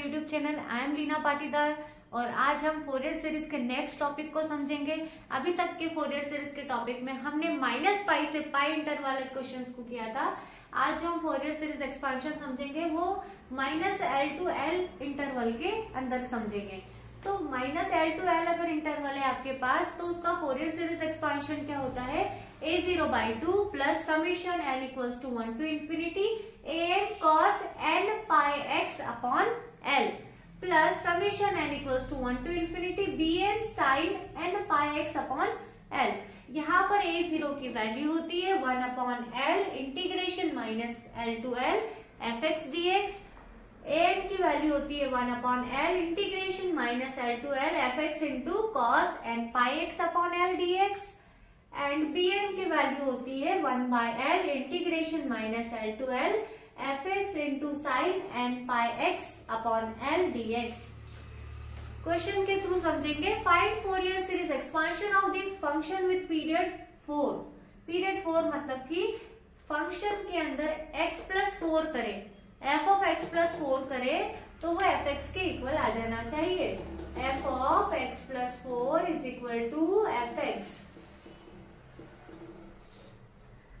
YouTube channel. I am Leena Patidar और आज हम फोरियर सीरीज के नेक्स्ट टॉपिक को समझेंगे। अभी तक के फोरियर सीरीज के टॉपिक में हमने -पाई से पाई इंटरवल वाले क्वेश्चंस को किया था। आज जो हम फोरियर सीरीज एक्सपांशन समझेंगे वो -l to l इंटरवल के अंदर समझेंगे। तो -l to l अगर इंटरवल है आपके पास तो उसका फोरियर सीरीज एक्सपांशन क्या होता है, a0/2 plus summation n equals to 1 to infinity an cos n pi x upon l plus summation n equals to 1 to infinity bn sin n pi x upon l। यहाँ पर a0 की value होती है 1 upon l integration -l to l fx dx। an की value होती है 1 upon l integration -l to l fx into cos n pi x upon l dx। And bn की value होती है 1/l integration -l to l fx into sine n pi x upon l dx। Question के through समझेंगे। Find Fourier series expansion of the function with period 4। Period 4 मतलब कि function के अंदर x plus 4 करें, f ऑफ x प्लस 4 करे तो वो एफ एक्स के इक्वल आ जाना चाहिए। f of x plus 4 is equal to f x.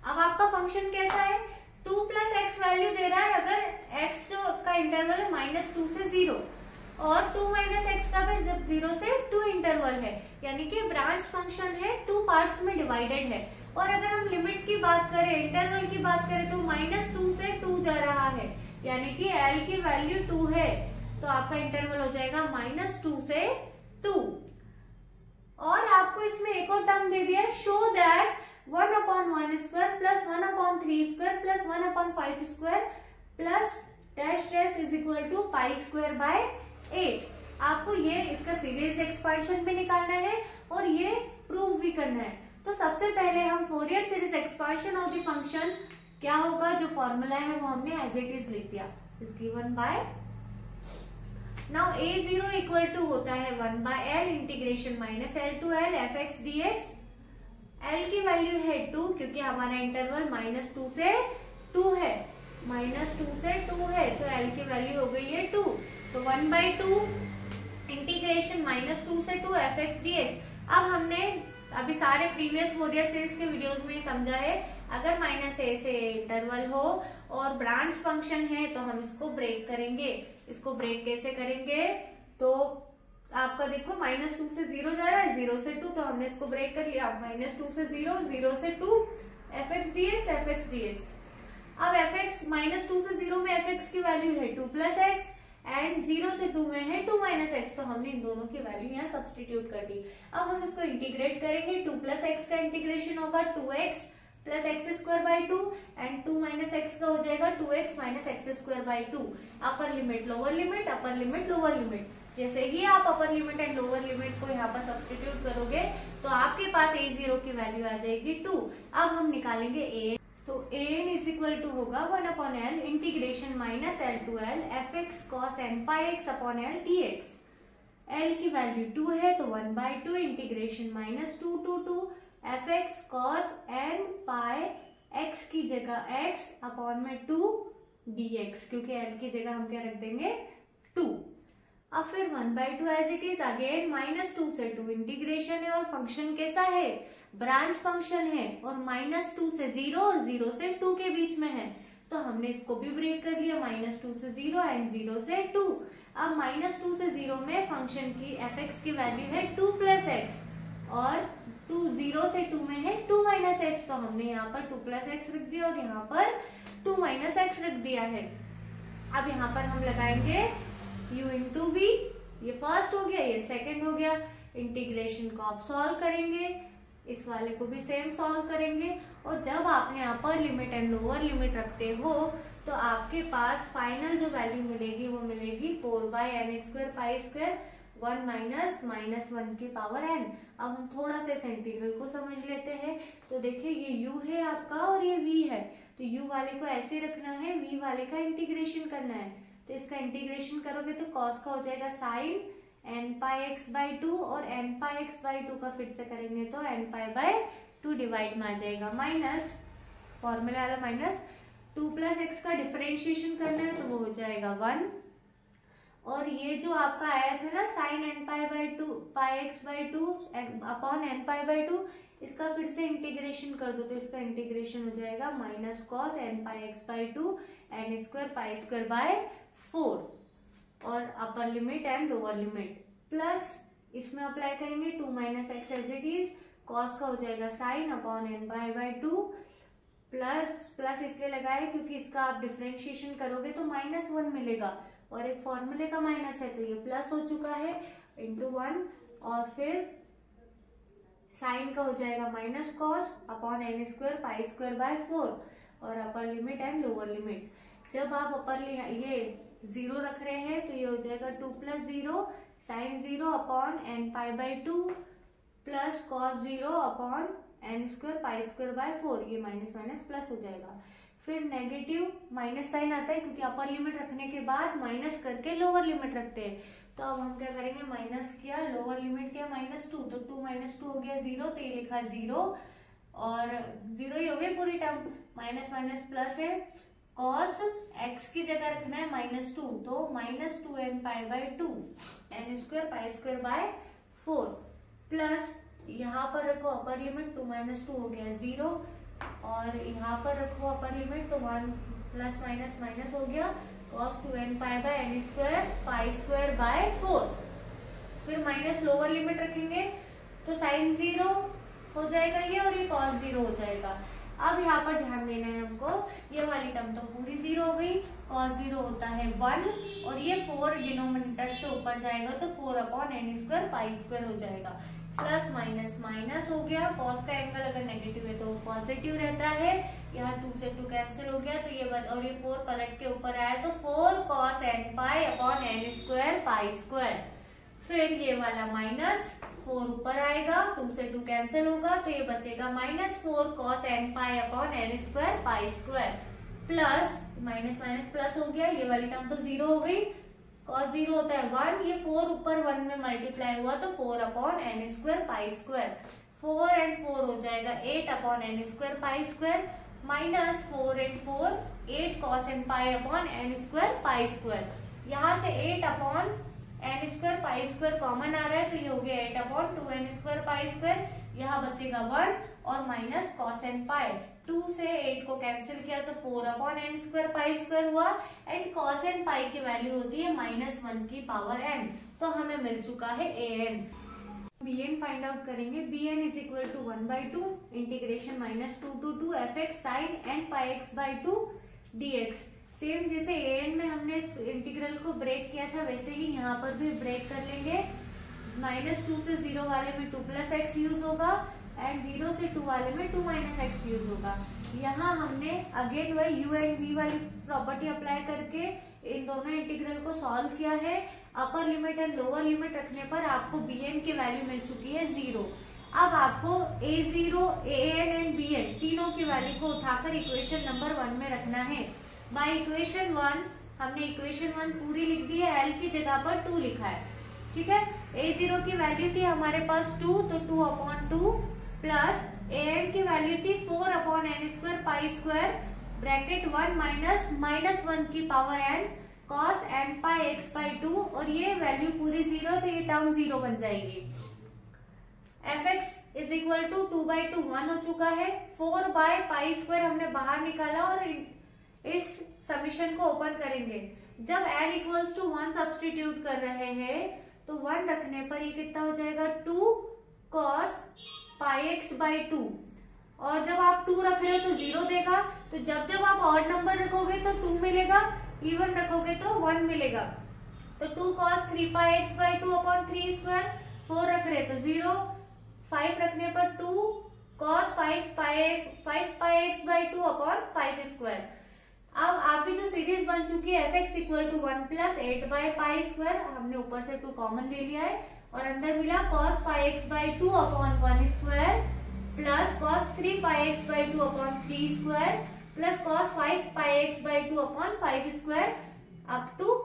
अब आपका फंक्शन कैसा है, 2 प्लस एक्स वैल्यू दे रहा है अगर x जो का इंटरवल है -2 से 0 और 2 माइनस एक्स का भी 0 से 2 इंटरवल है, यानी कि ब्रांच फंक्शन है 2 पार्ट्स में डिवाइडेड है। और अगर हम लिमिट की बात करें, इंटरवल की बात करें तो -2 से 2 जा रहा है, यानी कि l की वैल्यू 2 है तो आपका इंटरवल हो जाएगा -2 से 2। और आपको इसमें एक और टर्म दे दिया, show that 1/1 square plus 1/3 square plus 1/5 square plus dash dash is equal to pi square by 8। आपको ये इसका सीरीज एक्सपांशन भी निकालना है और ये प्रूव भी करना है। तो सबसे पहले हम Fourier series expansion of the function क्या होगा, जो फॉर्मूला है वो हमने एज इट इज लिख दिया, is given by. Now a0 equal to होता है 1/l integration -l to l fx dx। l की वैल्यू है 2 क्योंकि हमारा इंटरवल -2 से 2 है, -2 से 2 है तो l की वैल्यू हो गई है 2। तो 1/2 इंटीग्रेशन -2 से 2 fx dx। अब हमने अभी सारे प्रीवियस फोरियर सीरीज के वीडियोस में समझा है, अगर -a से इंटरवल हो और ब्रांच फंक्शन है तो हम इसको ब्रेक करेंगे। इसको ब्रेक कैसे करेंगे, तो आपका देखो -2 से 0 जा रहा है, 0 से 2, तो हमने इसको ब्रेक कर लिया। -2 से 0, 0 से 2 fx dx। अब fx -2 से 0 में fx की वैल्यू है 2 प्लस एक्स एंड 0 से 2 में है 2 माइनस एक्स, तो हमने इन दोनों की वैल्यू यहाँ सब्सटीट्यूट कर दी। अब हम इसको इंटीग्रेट करेंगे। 2 प्लस एक्स का इंटीग्रेशन होगा 2x plus x square by 2 and 2 minus x का हो जाएगा 2x minus x square by 2। Upper limit lower limit, upper limit lower limit. जैसे ही आप अपर लिमिट एंड लोअर लिमिट को यहाँ पर सब्सटीट्यूट करोगे तो आपके पास a0 की वैल्यू आ जाएगी 2। अब हम निकालेंगे a, तो an इज इक्वल टू होगा 1/l integration -l to l fx cos n pi x upon l dx। l की वैल्यू 2 है तो 1/2 integration -2 to 2 fx cos n pi x की जगह x अपॉन में 2 dx, क्योंकि l की जगह हम क्या रख देंगे 2। अब फिर 1/2 एज इट इज, अगेन -2 से 2 इंटीग्रेशन है और फंक्शन कैसा है, ब्रांच फंक्शन है और -2 से 0 और 0 से 2 के बीच में है, तो हमने इसको भी ब्रेक कर लिया। -2 से 0 एंड 0 से 2। अब -2 से 0 में फंक्शन की fx की वैल्यू है 2 प्लस एक्स और 0 से 2 में है 2 माइनस एक्स, तो हमने यहाँ पर 2 प्लस एक्स रख दिया और यहाँ पर 2 माइनस एक्स रख दिया है। अब यहाँ पर हम लगाएंगे u इंटू v, ये फर्स्ट हो गया, ये सेकंड हो गया। इंटीग्रेशन को आप सॉल्व करेंगे, इस वाले को भी सेम सॉल्व करेंगे। और जब आपने अपर लिमिट एंड लोअर लिमिट रखते हो तो आपके पास फाइनल जो वैल्यू मिलेगी वो मिलेगी 4/n square pi square 1 minus -1 की पावर n। अब हम थोड़ा सा इस इंटीग्रल को समझ लेते हैं। तो देखिए ये u है आपका और ये v है, तो u वाले को ऐसे रखना है, v वाले का इंटीग्रेशन करना है। तो इसका इंटीग्रेशन करोगे तो cos का हो जाएगा sine n pi x by 2 और n पाई x बाई 2 का फिर से करेंगे तो n पाई बाई 2 डिवाइड में आ जाएगा, माइनस फॉर्मूला वाला -2 प्लस एक्स का डिफरेंशिएशन करना है तो वो हो जाएगा 1 और ये जो आपका आया था ना sine n pi by two pi x by two upon n pi by two, इसका फिर से इंटीग्रेशन कर दो तो इसका इंटीग्रेशन हो जाएगा minus cos n pi x by two n square pi square by 4 और upper limit and lower limit plus इसमें अप्लाई करेंगे 2 minus x as it is, cos का हो जाएगा sine upon n pi by two plus plus इसलिए लगाए क्योंकि इसका आप डिफरेंशिएशन करोगे तो -1 मिलेगा और एक फॉर्मूले का माइनस है तो ये प्लस हो चुका है इंटू 1 और फिर साइन का हो जाएगा minus cos upon n square pi square by 4 और upper limit and lower limit. जब आप अपर ये 0 रख रहे हैं तो ये हो जाएगा 2 + 0 sine 0 upon n pi by two plus cos 0 upon n square pi square by 4, ये माइनस माइनस प्लस हो जाएगा। फिर नेगेटिव माइनस साइन आता है क्योंकि अपर लिमिट रखने के बाद माइनस करके लोअर लिमिट रखते हैं, तो अब हम क्या करेंगे माइनस किया लोअर लिमिट किया -2 तो 2 - 2 हो गया 0 तो ये लिखा 0 और 0 ही हो गई पूरी टर्म, माइनस माइनस प्लस है कॉस एक्स की जगह रखना है -2 तो -2n pi by 2 n square pi square by 4 plus यहाँ पर रखो अपर लिमिट 2 - 2 हो गया 0 और यहाँ पर रखो अपर लिमिट तो 1 प्लस माइनस माइनस हो गया cos 2n pi by n square pi square by 4। फिर माइनस लोअर लिमिट रखेंगे तो साइन 0 हो जाएगा ये और ये cos 0 हो जाएगा। अब यहाँ पर ध्यान देना है हमको, ये वाली टर्म तो पूरी 0 हो गई, cos 0 होता है 1 और ये 4 डिनोमिनेटर से ऊपर जाएगा तो 4 upon n square pi square हो जाएगा प्लस माइनस माइनस हो गया, कॉस का एंगल अगर नेगेटिव है तो पॉजिटिव रहता है, यहाँ 2 से 2 कैंसिल हो गया तो ये और ये 4 पलट के ऊपर आया तो 4 cos n pi upon n square pi square. फिर ये वाला माइनस 4 ऊपर आएगा 2 से 2 कैंसिल होगा तो ये बचेगा -4 cos n pi upon n square pi square plus minus minus plus हो गया, ये वाली टर्म तो 0 हो गई, cos 0 होता है 1, ये 4 ऊपर 1 में मल्टीप्लाई हुआ तो 4 upon n square pi square, 4 and 4 हो जाएगा 8 upon n square pi square minus 4 and 4 8 cos n pi upon n square pi square. यहाँ से 8 upon n square pi square common आ रहा है तो ये हो गया 8 upon 2 n square pi square, यहाँ बचेगा 1 और माइनस cos n पाई, 2 से 8 को कैंसिल किया तो 4 upon n square pi square हुआ एंड cos n पाई की वैल्यू होती है -1 की पावर n, तो हमें मिल चुका है an। bn फाइंड आउट करेंगे, bn is equal to 1/2 integration -2 to 2 fx sine n pi x by 2 dx। Same जैसे an में हमने इंटीग्रल को ब्रेक किया था वैसे ही यहाँ पर भी ब्रेक कर लेंगे, -2 से 0 वाले में 2 + x यूज होगा एंड 0 से 2 वाले में 2 - x यूज होगा। यहाँ हमने अगेन वही u एंड v वाली प्रॉपर्टी अप्लाई करके इन दोनों इंटीग्रल को सॉल्व किया है। अपर लिमिट एंड लोअर लिमिट रखने पर आपको bn की वैल्यू मिल चुकी है 0। अब आपको a0, an एंड bn तीनों की वैल्यू को उठाकर इक्वेशन नंबर 1 में रखना है। बाय इक्वेशन 1 हमने इक्वेशन 1 पूरी लिख दी है, l की जगह पर 2 लिखा है, ठीक है। a0 की वैल्यू थी हमारे पास 2 तो 2 अपॉन 2 प्लस an की वैल्यू थी 4 upon n square pi square bracket 1 minus -1 की power n cos n pi x by 2 और ये वैल्यू पूरी 0 तो ये टर्म 0 बन जाएगी। fx इज इक्वल टू 2/2 1 हो चुका है, 4 बाय पाई स्क्वायर हमने बाहर निकाला और इस समीशन को ओपन करेंगे। जब n इक्वल्स टू 1 सब्सटीट्यूट कर रहे हैं तो 1 रखने पर ये कितना हो जाएगा 2 cos पाई एक्स बाई 2 और जब आप 2 रख रहे हो तो 0 देगा, तो जब जब आप ऑड नंबर रखोगे तो 2 मिलेगा, इवन रखोगे तो 1 मिलेगा। तो 2 cos 3 pi x by 2 upon 3 square, 4 रख रहे तो 0, 5 रखने पर 2 cos 5 pi x by 2 upon 5 square. अब आपकी जो सीरीज बन चुकी है fx equal to 1 + 8 by pi square, हमने ऊपर से 2 कॉमन ले लिया है और अंदर मिला cos pi x by 2 upon 1 square plus cos 3 pi x by 2 upon 3 square plus cos 5 pi x by 2 upon 5 square up to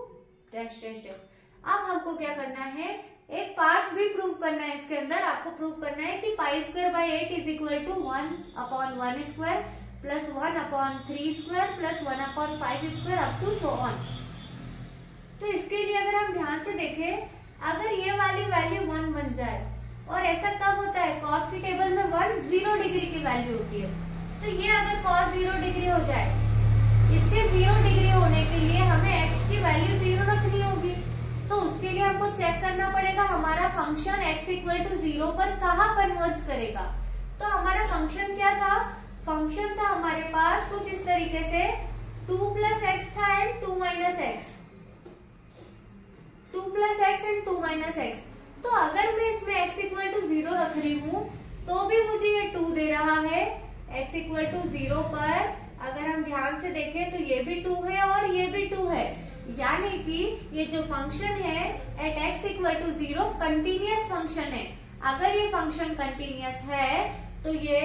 dash dash dash. अब हमको क्या करना है, एक पार्ट भी प्रूव करना है। इसके अंदर आपको प्रूव करना है कि pi square by 8 is equal to 1 upon 1 square plus 1 upon 3 square plus 1 upon 5 square up to so on. तो इसके लिए अगर हम ध्यान से देखें, अगर ये वाली वैल्यू 1 बन जाए, और ऐसा कब होता है, कॉस की टेबल में 1 0 डिग्री की वैल्यू होती है, तो ये अगर कॉस 0 डिग्री हो जाए, इसके 0 डिग्री होने के लिए हमें x की वैल्यू 0 रखनी होगी। तो उसके लिए हमको चेक करना पड़ेगा हमारा फंक्शन x इक्वल टू 0 पर कहाँ कन्वर्ज करेगा। तो हमारा फंक्शन क्या था, फंक्शन था हमारे पास कुछ इस तरीके से 2 प्लस एक्स था and 2 minus x, 2 plus x and 2 minus x. तो अगर मैं इसमें x इक्वल टू 0 रख रही हूँ तो भी मुझे ये 2 दे रहा है। x इक्वल टू 0 पर अगर हम ध्यान से देखें तो ये भी 2 है और ये भी 2 है, यानी कि ये जो फंक्शन है at x equal to 0 continuous function है। अगर ये फंक्शन कंटिन्यूअस है तो ये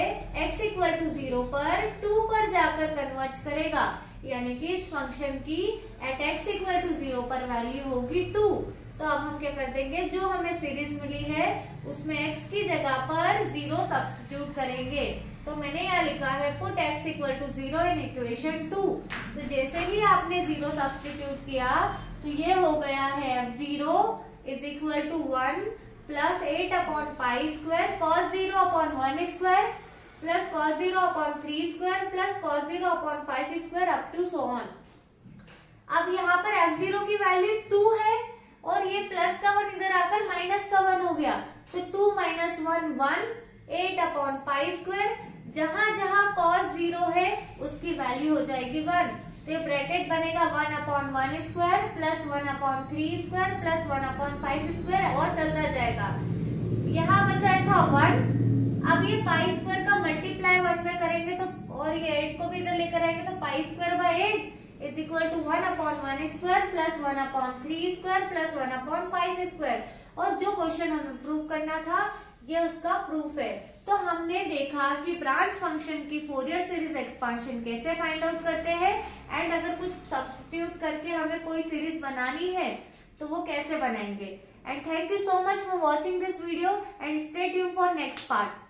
x इक्वल टू 0 पर 2 पर जाकर कन्वर्ज करेगा, यानी कि इस फंक्शन की एट x इक्वल टू 0 पर वैल्यू होगी 2। तो अब हम क्या कर देंगे, जो हमें सीरीज मिली है उसमें x की जगह पर 0 सब्स्टिट्यूट करेंगे। तो मैंने यहाँ लिखा है put x equal to 0 in equation 2। तो जैसे ही आपने 0 सब्स्टिट्यूट किया तो ये हो गया है अब 0 is equal to 1 plus 8 upon pi square cos 0 upon 1 square plus cos 0 upon 3 square plus cos 0 upon 5 square up to so on. अब यहाँ पर f0 की वैल्यू 2 है और ये प्लस का 1 इधर आकर माइनस का 1 हो गया, तो 2 माइनस 1 1, 8 अपॉन पाई स्क्वायर, जहां जहां cos 0 है उसकी वैल्यू हो जाएगी 1। तो ये ब्रैकेट बनेगा 1 upon 1 square plus 1 upon 3 square plus 1 upon 5 square और चलता जाएगा। यहाँ बचा था 1। अब ये पाई स्क्वायर का मल्टीप्लाई 1 में करेंगे तो, और ये 8 को भी इधर लेकर आएंगे तो pi square by 8 is equal to 1 upon 1 square plus 1 upon 3 square plus 1 upon 5 square. और जो क्वेश्चन हमें प्रूव करना था ये उसका प्रूफ है। तो हमने देखा कि ब्रांच फंक्शन की फोरियर सीरीज एक्सपांशन कैसे फाइंड आउट करते हैं, एंड अगर कुछ सब्स्टिट्यूट करके हमें कोई सीरीज बनानी है तो वो कैसे बनाएंगे। And thank you so much for watching this video and stay tuned for next part.